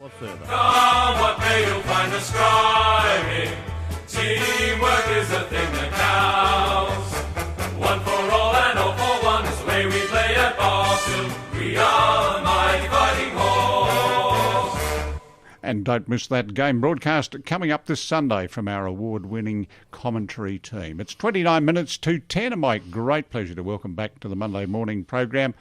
Further. Come what may, you'll find us striving. Teamwork is the thing that counts. One for all and all for one is the way we play at Boston. We are the mighty fighting Hawks. And don't miss that game broadcast coming up this Sunday from our award-winning commentary team. It's 29 minutes to 10, and my great pleasure to welcome back to the Monday morning program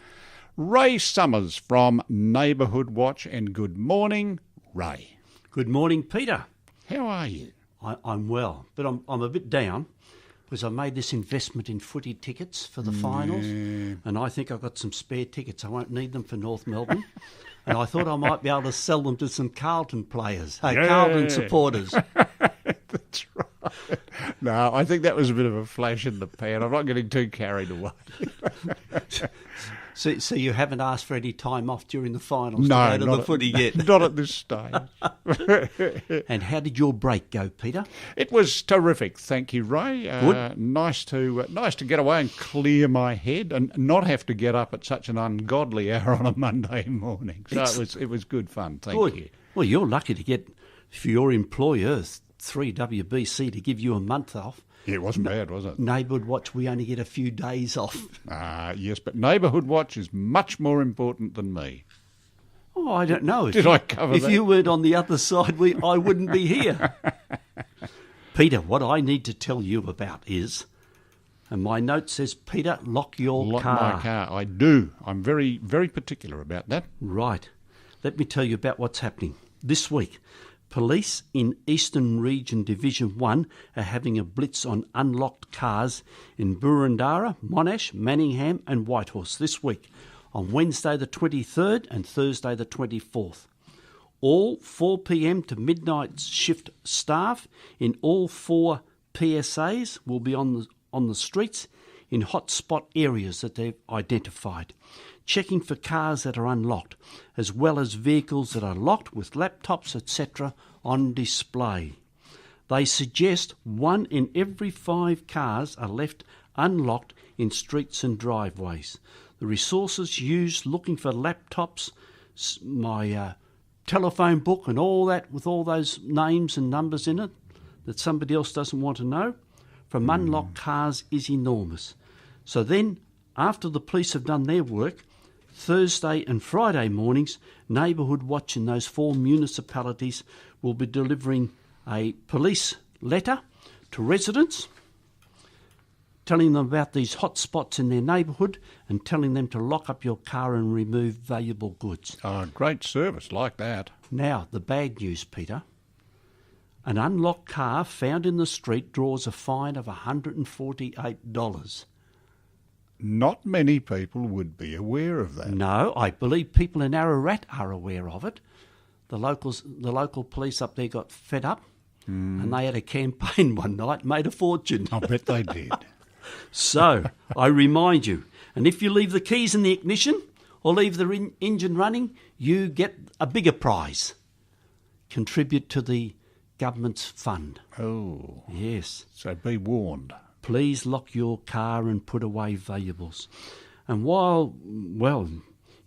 Ray Summers from Neighbourhood Watch. And good morning, Ray. Good morning, Peter. How are you? I'm well, but I'm a bit down because I made this investment in footy tickets for the finals, and I think I've got some spare tickets. I won't need them for North Melbourne, and I thought I might be able to sell them to some Carlton players, Carlton supporters. That's right. No, I think that was a bit of a flash in the pan. I'm not getting too carried away. So you haven't asked for any time off during the finals No, to go to the footy yet? Not at this stage. And how did your break go, Peter? It was terrific, thank you, Ray. Good. Nice to get away and clear my head and not have to get up at such an ungodly hour on a Monday morning. So it was good fun, thank you. Well, you're lucky to get, for your employer, 3WBC, to give you a month off. Yeah, it wasn't bad, was it? Neighbourhood Watch, we only get a few days off. Yes, but Neighbourhood Watch is much more important than me. Oh, I don't know. Did I cover that? If you weren't on the other side, I wouldn't be here. Peter, what I need to tell you about is, and my note says, Peter, lock car. Lock my car. I do. I'm very, very particular about that. Right. Let me tell you about what's happening. This week, police in Eastern Region Division 1 are having a blitz on unlocked cars in Boroondara, Monash, Manningham and Whitehorse this week on Wednesday the 23rd and Thursday the 24th. All 4 p.m. to midnight shift staff in all 4 PSAs will be on the streets in hotspot areas that they've identified, checking for cars that are unlocked, as well as vehicles that are locked with laptops, etc., on display. They suggest 1 in every 5 cars are left unlocked in streets and driveways. The resources used looking for laptops, my telephone book and all that with all those names and numbers in it that somebody else doesn't want to know, from unlocked cars is enormous. So then, after the police have done their work, Thursday and Friday mornings, Neighbourhood Watch in those 4 municipalities will be delivering a police letter to residents, telling them about these hot spots in their neighbourhood and telling them to lock up your car and remove valuable goods. Great service, like that. Now, the bad news, Peter. An unlocked car found in the street draws a fine of $148. Not many people would be aware of that. No, I believe people in Ararat are aware of it. The local police up there got fed up and they had a campaign one night and made a fortune. I bet they did. So, I remind you, and if you leave the keys in the ignition or leave the engine running, you get a bigger prize. Contribute to the government's fund. Oh. Yes. So be warned. Please lock your car and put away valuables. And while,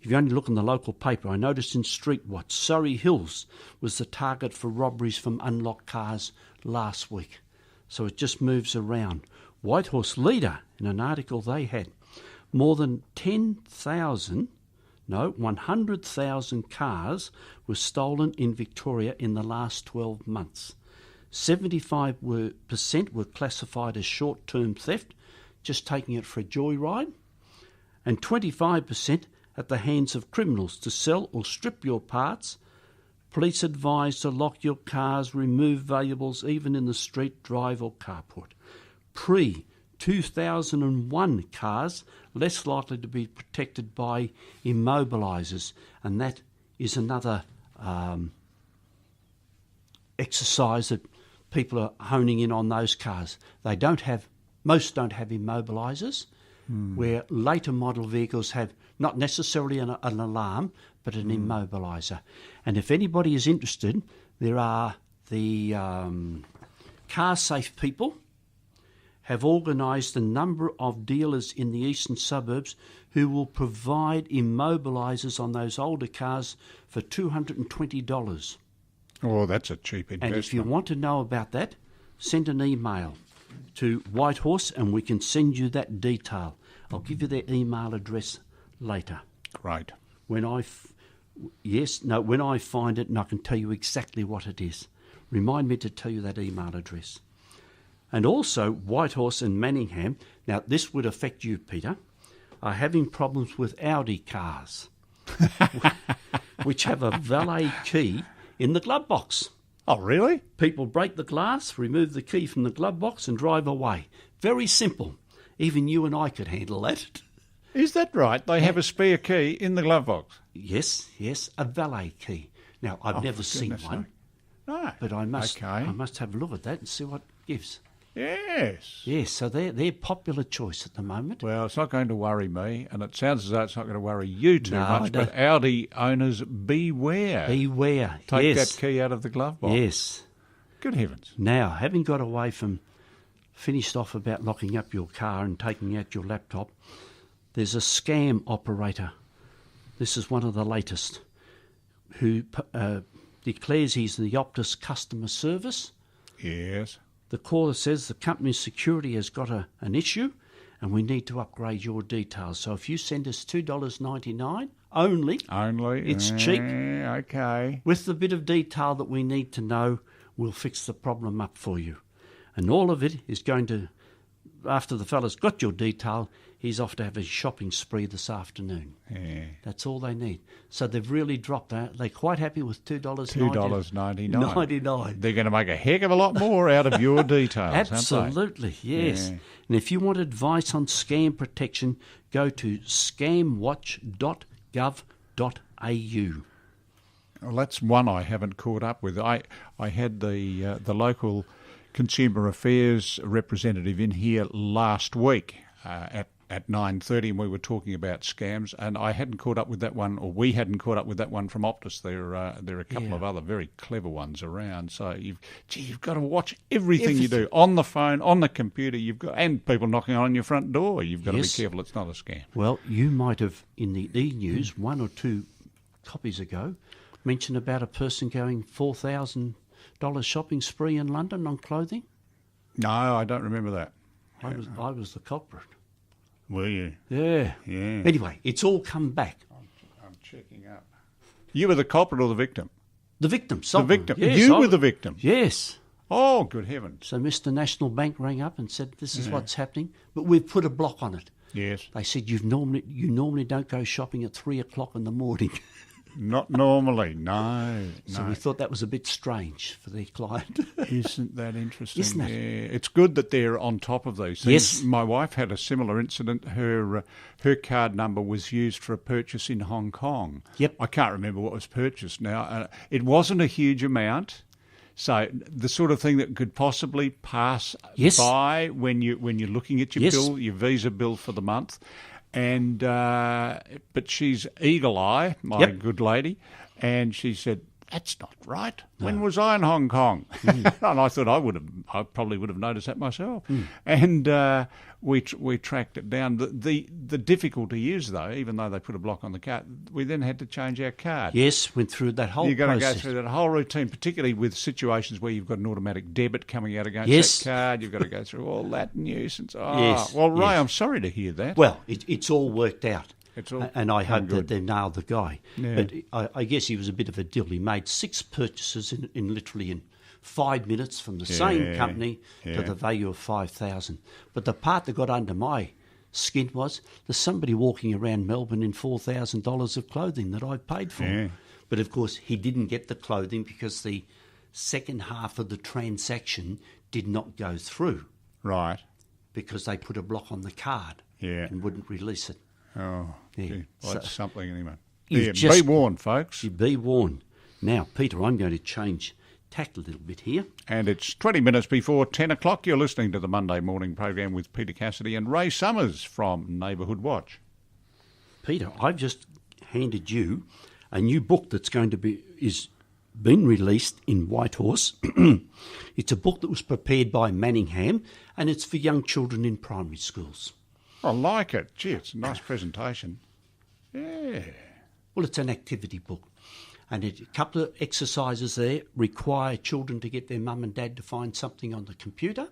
if you only look in the local paper, I noticed in Street Watch, Surrey Hills was the target for robberies from unlocked cars last week. So it just moves around. Whitehorse Leader, in an article they had, more than 100,000 cars were stolen in Victoria in the last 12 months. 75% were classified as short-term theft, just taking it for a joyride, and 25% at the hands of criminals to sell or strip your parts. Police advise to lock your cars, remove valuables even in the street, drive or carport. Pre-2001 cars less likely to be protected by immobilisers, and that is another exercise that people are honing in on those cars. Most don't have immobilisers, where later model vehicles have not necessarily an alarm, but an immobiliser. And if anybody is interested, there are the car safe people have organised a number of dealers in the eastern suburbs who will provide immobilisers on those older cars for $220. Oh, that's a cheap investment. And if you want to know about that, send an email to Whitehorse and we can send you that detail. I'll give you their email address later. Great. When I find it, and I can tell you exactly what it is. Remind me to tell you that email address. And also, Whitehorse and Manningham, now this would affect you, Peter, are having problems with Audi cars, which have a valet key in the glove box. Oh, really? People break the glass, remove the key from the glove box and drive away. Very simple. Even you and I could handle that. Is that right? They have a spare key in the glove box? Yes, a valet key. Now, I've never seen one, No. but I must Okay. have a look at that and see what it gives. Yes. Yes, so they're popular choice at the moment. Well, it's not going to worry me, and it sounds as though it's not going to worry you too No, much, but Audi owners, beware. Beware. Take yes. that key out of the glove box. Yes. Good heavens. Now, having got away from, finished off about locking up your car and taking out your laptop, there's a scam operator. This is one of the latest, who declares he's the Optus customer service. Yes. The caller says the company's security has got an issue and we need to upgrade your details. So if you send us $2.99 only, it's cheap. Okay. With the bit of detail that we need to know, we'll fix the problem up for you. And all of it is going to, after the fella's got your detail, he's off to have a shopping spree this afternoon. Yeah. That's all they need. So they've really dropped that. They're quite happy with $2.99. 99. They're going to make a heck of a lot more out of your details, Absolutely, yes. Yeah. And if you want advice on scam protection, go to scamwatch.gov.au. Well, that's one I haven't caught up with. I had the local Consumer Affairs representative in here last week at 9:30, and we were talking about scams, and I hadn't caught up with that one, or we hadn't caught up with that one from Optus. There are a couple of other very clever ones around. So you've got to watch everything you do on the phone, on the computer. And people knocking on your front door. You've got to be careful. It's not a scam. Well, you might have in the e-news 1 or 2 copies ago mentioned about a person going $4,000 shopping spree in London on clothing. No, I don't remember that. I was the culprit. Were you? Yeah. Yeah. Anyway, it's all come back. I'm checking up. You were the culprit or the victim? The victim. The victim. Yes, you were the victim. Yes. Oh, good heavens. So Mr. National Bank rang up and said, this is what's happening, but we've put a block on it. Yes. They said, you normally don't go shopping at 3 o'clock in the morning. Not normally, no. So we thought that was a bit strange for their client. Isn't that interesting? Isn't it? Yeah. It's good that they're on top of these things. Yes. My wife had a similar incident. Her card number was used for a purchase in Hong Kong. Yep. I can't remember what was purchased now. It wasn't a huge amount. So the sort of thing that could possibly pass by when you're looking at your bill, your Visa bill for the month. And but she's eagle eye, my good lady, and she said, "That's not right. No. When was I in Hong Kong?" And I thought I probably would have noticed that myself. And we tracked it down. The difficulty is though, even though they put a block on the card, we then had to change our card. Yes, went through that whole. You're going process. to go through that whole routine, particularly with situations where you've got an automatic debit coming out against that card. You've got to go through all that nuisance. Well, Ray, I'm sorry to hear that. Well, it's all worked out. And I hope good. that they nailed the guy. Yeah. But I guess he was a bit of a dill. He made 6 purchases in literally 5 minutes from the same company to the value of $5,000. But the part that got under my skin was there's somebody walking around Melbourne in $4,000 of clothing that I paid for. Yeah. But of course, he didn't get the clothing because the second half of the transaction did not go through. Right. Because they put a block on the card and wouldn't release it. Oh, gee. Well, that's something anyway. Be warned, folks. You be warned. Now, Peter, I'm going to change tack a little bit here. And it's 20 minutes before 10 o'clock. You're listening to the Monday morning program with Peter Cassidy and Ray Summers from Neighbourhood Watch. Peter, I've just handed you a new book that's been released in Whitehorse. It's a book that was prepared by Manningham, and it's for young children in primary schools. I like it. Gee, it's a nice presentation. Yeah. Well, it's an activity book. And a couple of exercises there require children to get their mum and dad to find something on the computer.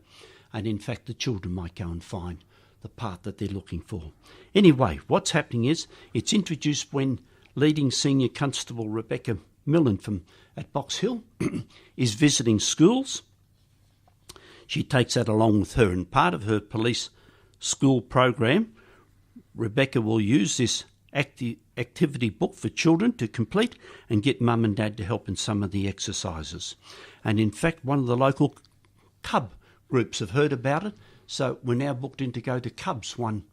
And in fact, the children might go and find the part that they're looking for. Anyway, what's happening is it's introduced when leading Senior Constable Rebecca Millen at Box Hill is visiting schools. She takes that along with her, and part of her police school program, Rebecca will use this activity book for children to complete and get mum and dad to help in some of the exercises. And in fact, one of the local Cub groups have heard about it, so we're now booked in to go to Cubs one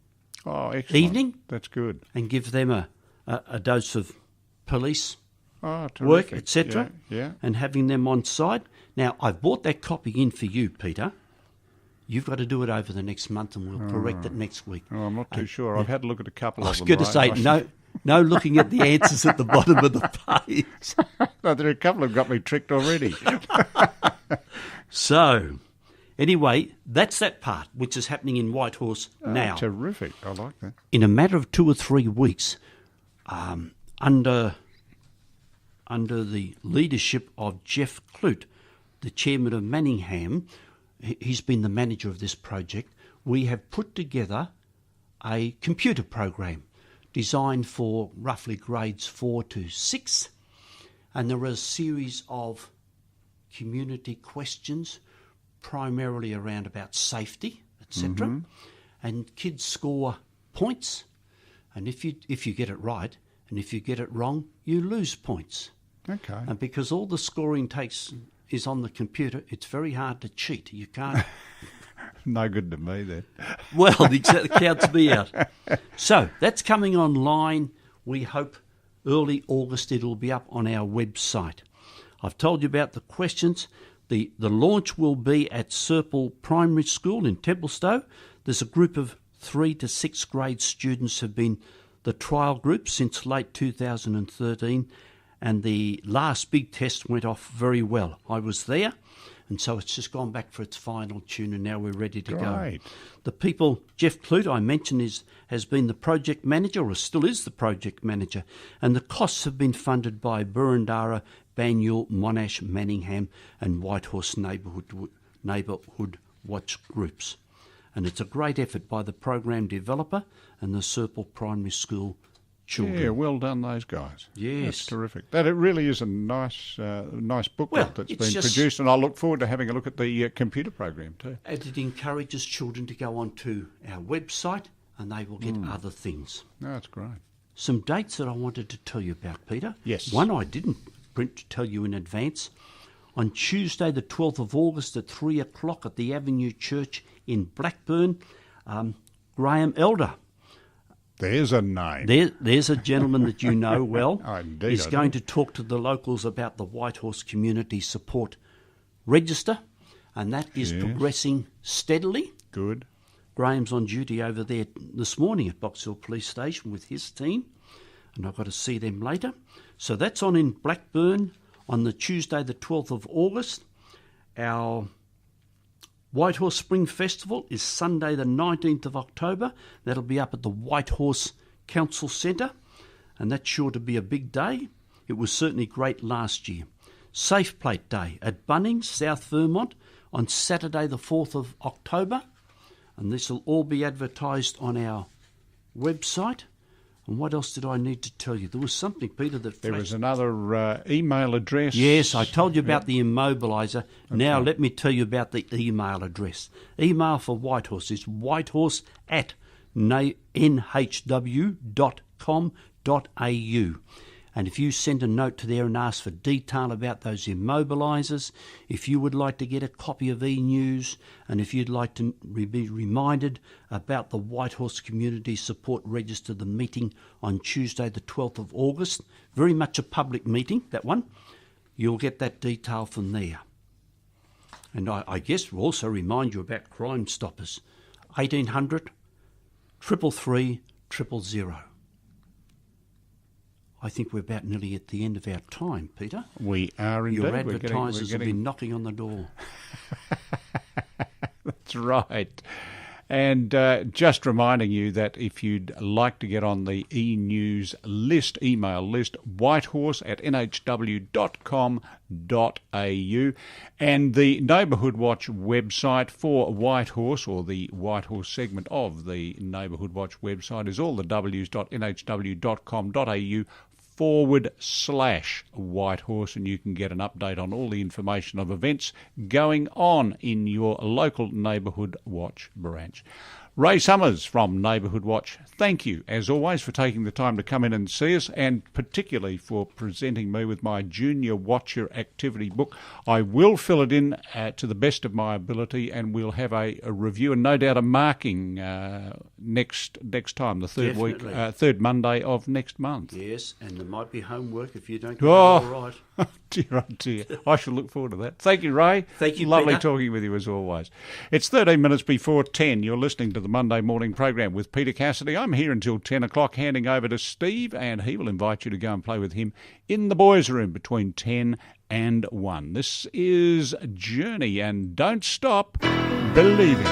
evening. That's good. And give them a dose of police terrific. Work, etc. Yeah. And having them on side. Now, I've brought that copy in for you, Peter. You've got to do it over the next month, and we'll correct it next week. Oh, I'm not too sure. I've had a look at a couple of them. I was going to say, no looking at the answers at the bottom of the page. No, there are a couple have got me tricked already. So, anyway, that's that part, which is happening in Whitehorse now. Terrific. I like that. In a matter of 2 or 3 weeks, under the leadership of Jeff Clute, the chairman of Manningham, he's been the manager of this project, we have put together a computer program designed for roughly grades 4 to 6, and there are a series of community questions, primarily around about safety, etc. And kids score points, and if you get it right, and if you get it wrong, you lose points. Okay. And because all the scoring is on the computer, it's very hard to cheat. You can't. No good to me then. Well, it counts me out. So that's coming online. We hope early August it'll be up on our website. I've told you about the questions. The launch will be at Serple Primary School in Templestowe. There's a group of 3 to 6 grade students have been the trial group since late 2013, and the last big test went off very well. I was there, and so it's just gone back for its final tune, and now we're ready to go. The people, Jeff Clute, I mentioned, has been the project manager, or still is the project manager, and the costs have been funded by Burundara, Banyule, Monash, Manningham and Whitehorse neighbourhood watch groups. And it's a great effort by the program developer and the Serple Primary School children. Yeah, well done, those guys. Yes. That's terrific. That it really is a nice booklet that's been produced, and I look forward to having a look at the computer program too. And it encourages children to go onto our website, and they will get other things. No, that's great. Some dates that I wanted to tell you about, Peter. Yes. One I didn't print to tell you in advance. On Tuesday, the 12th of August at 3 o'clock at the Avenue Church in Blackburn, Graham Elder. There's a name. There's a gentleman that you know well. Indeed, He's going to talk to the locals about the Whitehorse Community Support Register, and that is progressing steadily. Good. Graham's on duty over there this morning at Box Hill Police Station with his team, and I've got to see them later. So that's on in Blackburn on the Tuesday, the 12th of August. Our Whitehorse Spring Festival is Sunday, the 19th of October. That'll be up at the Whitehorse Council Centre, and that's sure to be a big day. It was certainly great last year. Safe Plate Day at Bunnings, South Vermont, on Saturday, the 4th of October, and this will all be advertised on our website. And what else did I need to tell you? There was something, Peter, that There was another email address. Yes, I told you about the immobiliser. Okay. Now let me tell you about the email address. Email for Whitehorse is whitehorse@nhw.com.au. And if you send a note to there and ask for detail about those immobilisers, if you would like to get a copy of e-news, and if you'd like to be reminded about the Whitehorse Community Support Register, the meeting on Tuesday the 12th of August, very much a public meeting, that one, you'll get that detail from there. And I guess we'll also remind you about Crime Stoppers, 1800 333 000. I think we're about nearly at the end of our time, Peter. We are indeed. Your advertisers have been knocking on the door. That's right. And just reminding you that if you'd like to get on the e-news list, email list, whitehorse@nhw.com.au, and the Neighbourhood Watch website for Whitehorse, or the Whitehorse segment of the Neighbourhood Watch website, is all the w's.nhw.com.au/Whitehorse, and you can get an update on all the information of events going on in your local Neighbourhood Watch branch. Ray Summers from Neighbourhood Watch, thank you, as always, for taking the time to come in and see us, and particularly for presenting me with my Junior Watcher activity book. I will fill it in to the best of my ability, and we'll have a review and no doubt a marking next time, the third Monday of next month. Yes, and there might be homework if you don't get it all right. Dear, oh dear. I shall look forward to that. Thank you, Ray. Thank you, Lovely Peter. talking with you as always. It's 13 minutes before 10. You're listening to the Monday morning program with Peter Cassidy. I'm here until 10 o'clock, handing over to Steve, and he will invite you to go and play with him in the boys' room between 10 and 1. This is Journey, and don't stop believing.